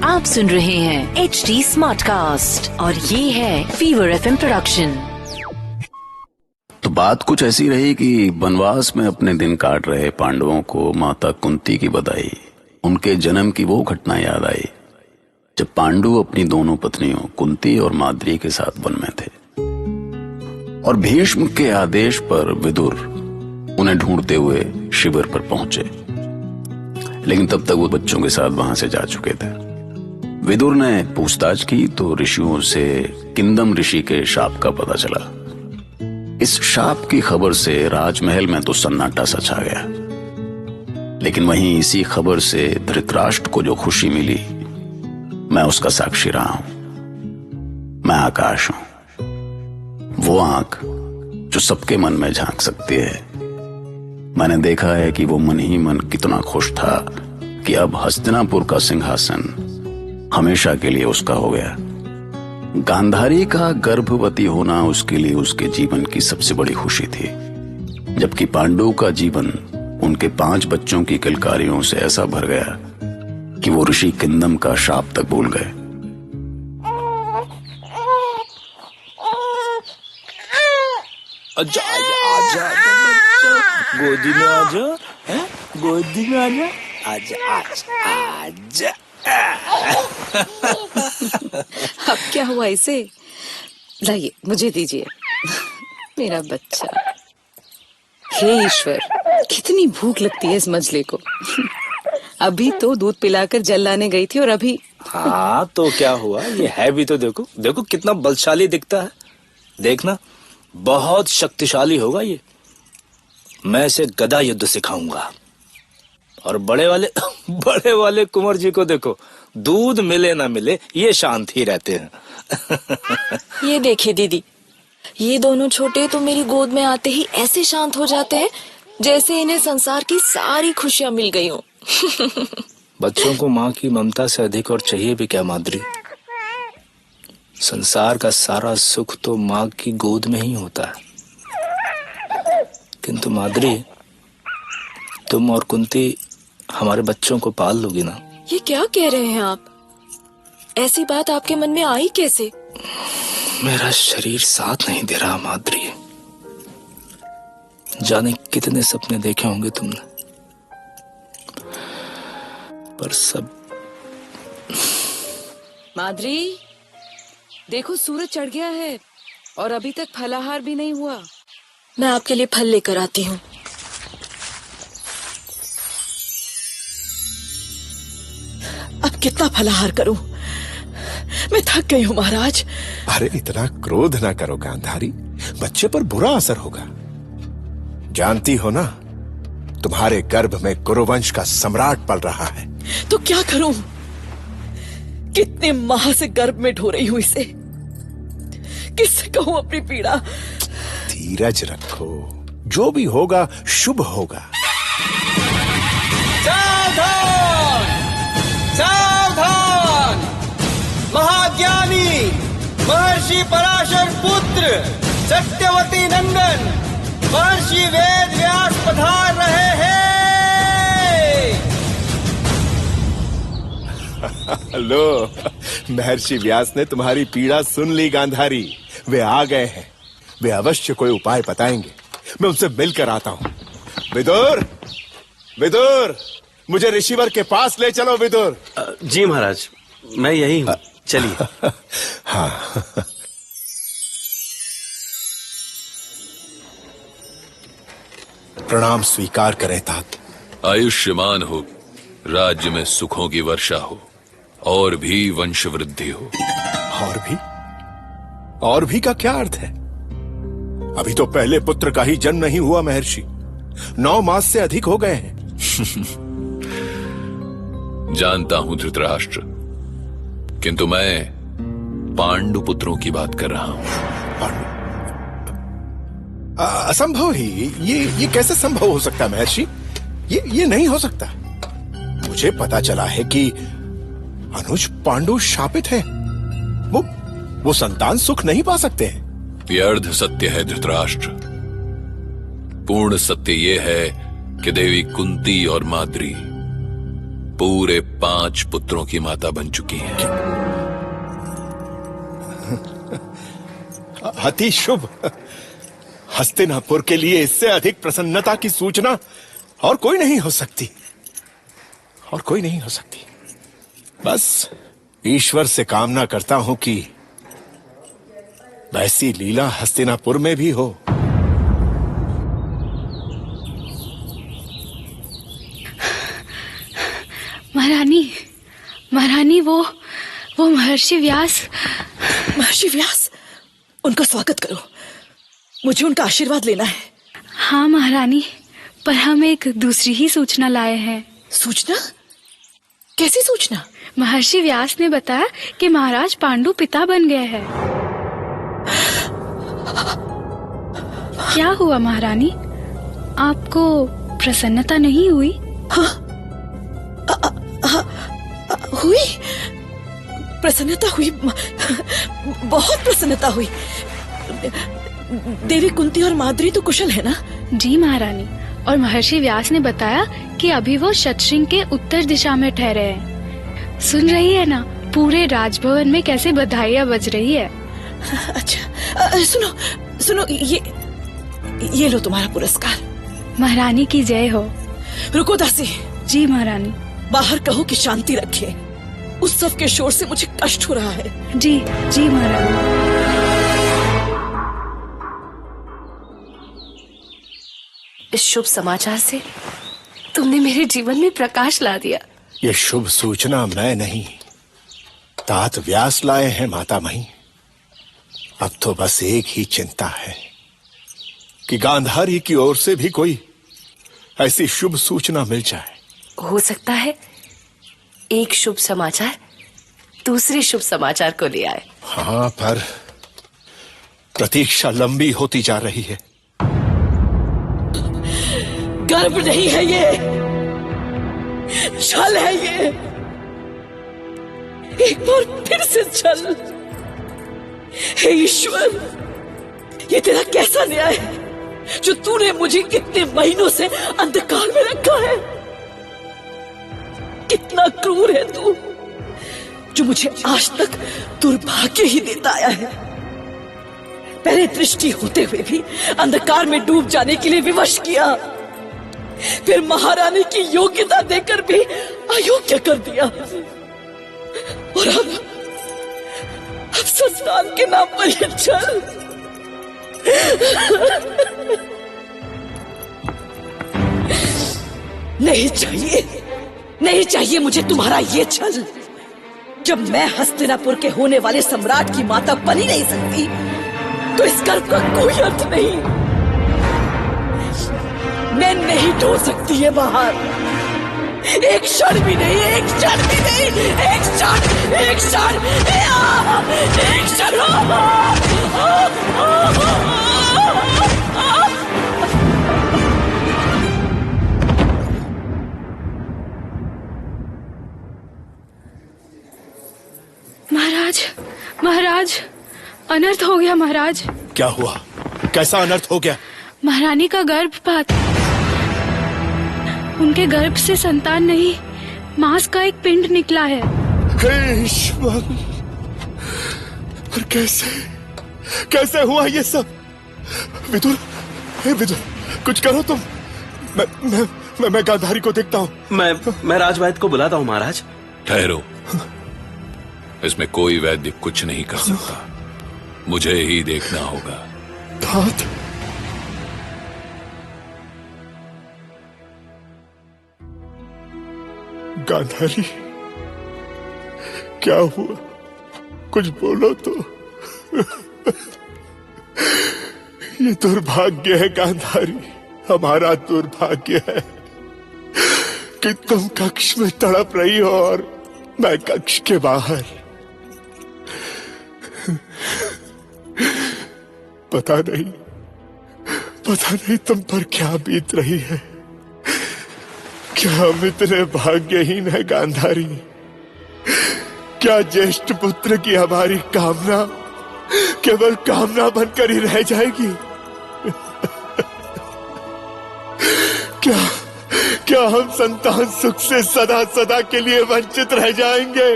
आप सुन रहे हैं HD स्मार्ट कास्ट और ये है फीवर FM प्रोडक्शन। तो बात कुछ ऐसी रही कि वनवास में अपने दिन काट रहे पांडवों को माता कुंती की बधाई, उनके जन्म की वो घटना याद आई जब पांडु अपनी दोनों पत्नियों कुंती और माद्री के साथ वन में थे और भीष्म के आदेश पर विदुर उन्हें ढूंढते हुए शिविर पर पहुंचे। लेकिन तब तक वो बच्चों के साथ वहां से जा चुके थे। विदुर ने पूछताछ की तो ऋषियों से किंदम ऋषि के शाप का पता चला। इस शाप की खबर से राजमहल में तो सन्नाटा सा छा गया, लेकिन वहीं इसी खबर से धृतराष्ट्र को जो खुशी मिली, मैं उसका साक्षी रहा हूं। मैं आकाश हूं, वो आंख जो सबके मन में झांक सकती है। मैंने देखा है कि वो मन ही मन कितना खुश था कि अब हस्तिनापुर का सिंहासन हमेशा के लिए उसका हो गया। गांधारी का गर्भवती होना उसके लिए उसके जीवन की सबसे बड़ी खुशी थी, जबकि पांडु का जीवन उनके 5 बच्चों की किलकारियों से ऐसा भर गया कि वो ऋषि किंदम का शाप तक भूल गए। आजा आजा बच्चा, गोदी में आजा, गोदी में आजा, आजा आजा आजा। अब क्या हुआ इसे? लाइए मुझे दीजिए, मेरा बच्चा। हे ईश्वर, कितनी भूख लगती है इस मजले को। अभी तो दूध पिलाकर जल लाने गई थी और अभी। हाँ तो क्या हुआ, ये है भी तो देखो, देखो कितना बलशाली दिखता है। देखना, बहुत शक्तिशाली होगा ये। मैं इसे गदा युद्ध सिखाऊंगा। और बड़े वाले कुंवर जी को देखो, दूध मिले ना मिले ये शांत ही रहते हैं। ये देखिए दीदी, ये दोनों छोटे तो मेरी गोद में आते ही ऐसे शांत हो जाते हैं जैसे इन्हें संसार की सारी खुशियां मिल गई हों। बच्चों को माँ की ममता से अधिक और चाहिए भी क्या माद्री? संसार का सारा सुख तो माँ की गोद में ही होता है। किंतु माद्री, तुम और कुंती हमारे बच्चों को पाल लोगी ना? ये क्या कह रहे हैं आप? ऐसी बात आपके मन में आई कैसे? मेरा शरीर साथ नहीं दे रहा माद्री। जाने कितने सपने देखे होंगे तुमने, पर सब। माद्री, देखो सूरज चढ़ गया है और अभी तक फलाहार भी नहीं हुआ। मैं आपके लिए फल लेकर आती हूँ। अब कितना फलाहार करूं? मैं थक गई हूं महाराज। अरे इतना क्रोध ना करो गांधारी, बच्चे पर बुरा असर होगा। जानती हो ना, तुम्हारे गर्भ में कुरुवंश का सम्राट पल रहा है। तो क्या करूं? कितने माह से गर्भ में ढो रही हूं इसे। किससे कहूं अपनी पीड़ा? धीरज रखो, जो भी होगा शुभ होगा। सावधान! सावधान! महाज्ञानी महर्षि पराशर पुत्र सत्यवती नंदन महर्षि वेद व्यास पधार रहे हैं। लो, महर्षि व्यास ने तुम्हारी पीड़ा सुन ली गांधारी। वे आ गए हैं। वे अवश्य कोई उपाय बताएंगे। मैं उनसे मिलकर आता हूं। विदुर, विदुर, मुझे ऋषिवर के पास ले चलो। विदुर। जी महाराज, मैं यही हूं, चलिए। हाँ। प्रणाम स्वीकार करें तात। आयुष्मान हो, राज्य में सुखों की वर्षा हो और भी वंश वृद्धि हो। और भी का क्या अर्थ है? अभी तो पहले पुत्र का ही जन्म नहीं हुआ महर्षि। 9 मास से अधिक हो गए हैं। जानता हूं धृतराष्ट्र, किंतु मैं पांडु पुत्रों की बात कर रहा हूं। असंभव ही। ये कैसे संभव हो सकता महर्षि? ये नहीं हो सकता। मुझे पता चला है कि अनुज पांडु शापित हैं। वो संतान सुख नहीं पा सकते हैं। व्यर्थ सत्य है धृतराष्ट्र। पूर्ण सत्य ये है कि देवी कुंती और माद्री पूरे 5 पुत्रों की माता बन चुकी हैं। अति शुभ। हस्तिनापुर के लिए इससे अधिक प्रसन्नता की सूचना और कोई नहीं हो सकती, और कोई नहीं हो सकती। बस ईश्वर से कामना करता हूं कि वैसी लीला हस्तिनापुर में भी हो। महारानी वो महर्षि व्यास। महर्षि व्यास, उनका स्वागत करो। मुझे उनका आशीर्वाद लेना है। हाँ महारानी, पर हम एक दूसरी ही सूचना लाए हैं। सूचना? कैसी सूचना? महर्षि व्यास ने बताया कि महाराज पांडु पिता बन गए हैं। क्या हुआ महारानी, आपको प्रसन्नता नहीं हुई? हुई, प्रसन्नता हुई, बहुत प्रसन्नता हुई। देवी कुंती और माद्री तो कुशल है ना? जी महारानी, और महर्षि व्यास ने बताया कि अभी वो शतशृंग के उत्तर दिशा में ठहरे हैं। सुन रही है ना, पूरे राजभवन में कैसे बधाइयाँ बज रही है। अच्छा, सुनो, ये लो तुम्हारा पुरस्कार। महारानी की जय हो। रुको दासी। जी महारानी। बाहर कहो कि शांति रखे। उत्सव के शोर से मुझे कष्ट हो रहा है। जी महारानी। इस शुभ समाचार से तुमने मेरे जीवन में प्रकाश ला दिया। ये शुभ सूचना मैं नहीं, तात व्यास लाए हैं माता मही। अब तो बस एक ही चिंता है कि गांधारी की ओर से भी कोई ऐसी शुभ सूचना मिल जाए। हो सकता है एक शुभ समाचार दूसरे शुभ समाचार को ले आए। हाँ, पर प्रतीक्षा लंबी होती जा रही है। गर्व नहीं है ये, छल है ये। एक बार फिर से छल। हे ईश्वर, ये तेरा कैसा न्याय है जो तूने मुझे इतने महीनों से अंधकार में रखा है। कितना क्रूर है तू, जो मुझे आज तक दुर्भाग्य ही देता आया है। पहले दृष्टि होते हुए भी अंधकार में डूब जाने के लिए विवश किया, फिर महारानी की योग्यता देकर भी अयोग्य कर दिया, और अब संतान के नाम पर ये छल। नहीं चाहिए मुझे तुम्हारा ये छल। जब मैं हस्तिनापुर के होने वाले सम्राट की माता बन ही नहीं सकती, तो इस गर्व का कोई अर्थ नहीं। मैं नहीं ढो सकती ये बाहर, एक क्षण भी नहीं, एक क्षण भी नहीं, एक क्षण। महाराज, अनर्थ हो गया महाराज। क्या हुआ? कैसा अनर्थ हो गया? महारानी का गर्भपात। उनके गर्भ से संतान नहीं, मांस का एक पिंड निकला है। हे ईश्वर, और कैसे हुआ ये सब? विदुर, कुछ करो तुम। मैं गांधारी को देखता हूँ। मैं राजवैद्य को बुलाता हूँ महाराज। ठहरो, इसमें कोई वैद्य कुछ नहीं कर सकता, मुझे ही देखना होगा। तात, गांधारी, क्या हुआ? कुछ बोलो तो। ये दुर्भाग्य है गांधारी, हमारा दुर्भाग्य है कि तुम कक्ष में तड़प रही हो और मैं कक्ष के बाहर। पता नहीं तुम पर क्या बीत रही है। क्या हम इतने भाग्यहीन है गांधारी? क्या ज्येष्ठ पुत्र की हमारी कामना केवल कामना बनकर ही रह जाएगी? क्या हम संतान सुख से सदा सदा के लिए वंचित रह जाएंगे?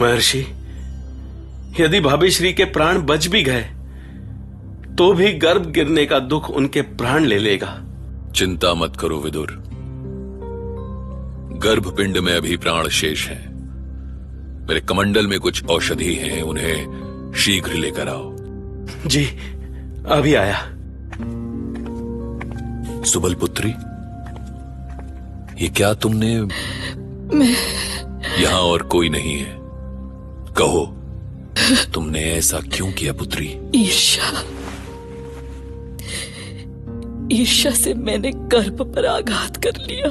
महर्षि, यदि भाभी श्री के प्राण बच भी गए तो भी गर्भ गिरने का दुख उनके प्राण ले लेगा। चिंता मत करो विदुर, गर्भपिंड में अभी प्राण शेष हैं। मेरे कमंडल में कुछ औषधि हैं, उन्हें शीघ्र लेकर आओ। जी, अभी आया। सुबल पुत्री, ये क्या तुमने? यहां और कोई नहीं है, कहो तुमने ऐसा क्यों किया पुत्री? ईर्ष्या से मैंने गर्भ पर आघात कर लिया।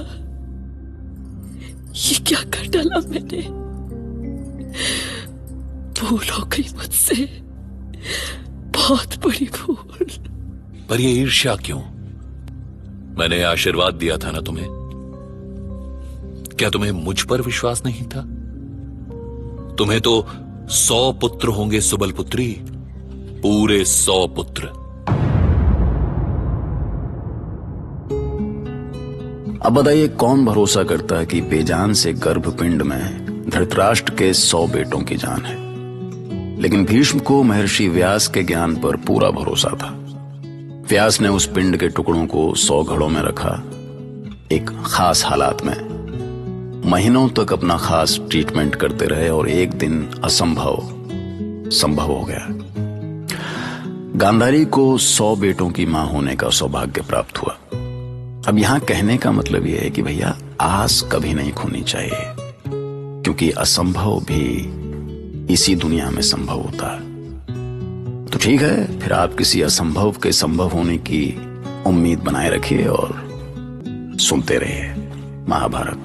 ये क्या कर डाला मैंने? भूल हो गई मुझसे, बहुत बड़ी भूल। पर ये ईर्ष्या क्यों? मैंने आशीर्वाद दिया था ना तुम्हें। क्या तुम्हें मुझ पर विश्वास नहीं था? तुम्हें तो 100 पुत्र होंगे सुबल पुत्री, पूरे 100 पुत्र। अब बताइए, कौन भरोसा करता है कि बेजान से गर्भपिंड में धृतराष्ट्र के 100 बेटों की जान है? लेकिन भीष्म को महर्षि व्यास के ज्ञान पर पूरा भरोसा था। व्यास ने उस पिंड के टुकड़ों को 100 घड़ों में रखा, एक खास हालात में। महीनों तक अपना खास ट्रीटमेंट करते रहे और एक दिन असंभव संभव हो गया। गांधारी को 100 बेटों की मां होने का सौभाग्य प्राप्त हुआ। अब यहां कहने का मतलब यह है कि भैया, आस कभी नहीं खोनी चाहिए, क्योंकि असंभव भी इसी दुनिया में संभव होता है। तो ठीक है, फिर आप किसी असंभव के संभव होने की उम्मीद बनाए रखिए और सुनते रहिए महाभारत।